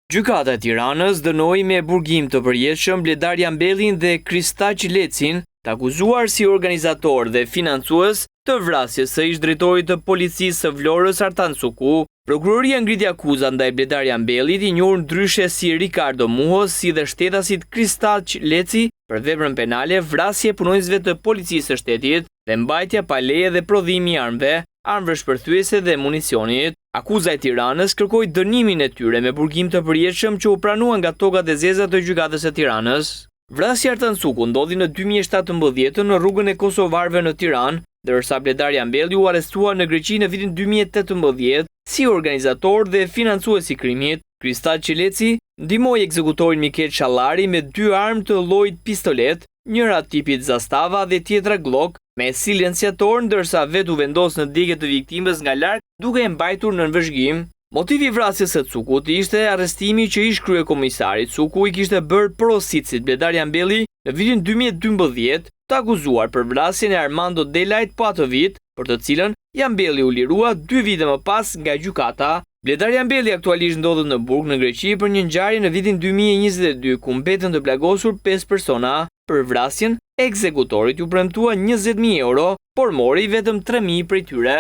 Gjykata e Tiranës dënoi me burgim të përjetshëm Bledar Jambellin dhe Kristaq Lecin, të akuzuar si organizator dhe financues të vrasjes së ish-drejtorit të policisë së Vlorës Artan Suku. Prokuroria ngriti akuzat ndaj Bledar Jambellit, i njohur ndryshe si Ricardo Muhos, si dhe shtetasit Kristaq Leci për veprën penale, vrasje punonjësve të policisë së shtetit dhe mbajtja pa leje dhe prodhimi i armëve shpërthyese dhe municionit. Akuza e Tiranës kërkoi dënimin e tyre me burgim të përjetshëm që u pranua nga tokat e zeza të gjykatës së Tiranës. Vrasja Artan Suku ndodhi në 2017 në rrugën e Kosovarëve në Tiranë, ndërsa Bledar Jambelli u arrestua në Greqi në vitin 2018 si organizator dhe financues i krimit. Kristaq Leci ndihmoi ekzekutorin Mikel Shallari me 2 armë të llojit pistolet, njëra tipit Zastava dhe tjetra Glock, me silenciator, ndërsa vetë u vendos në degje të viktimës nga larg duke e mbajtur në nënvëzhgim. Motivi i vrasjes së Cukut ishte arrestimi që ish kryekomisari Cuku i kishte bërë porositësit Bledar Jambelli në vitin 2012, të akuzuar për vrasjen e Armando Delajt po atë vit, për të cilën Jambelli u lirua 2 vite më pas nga gjykata. Bledar Jambelli aktualisht ndodhet në burg në Greqi për një ngjarje në vitin 2022 ku mbeten të plagosur 5 persona. Për vrasjen, ekzekutorit u premtua 20.000 euro, por mori vetëm 3.000 prej tyre.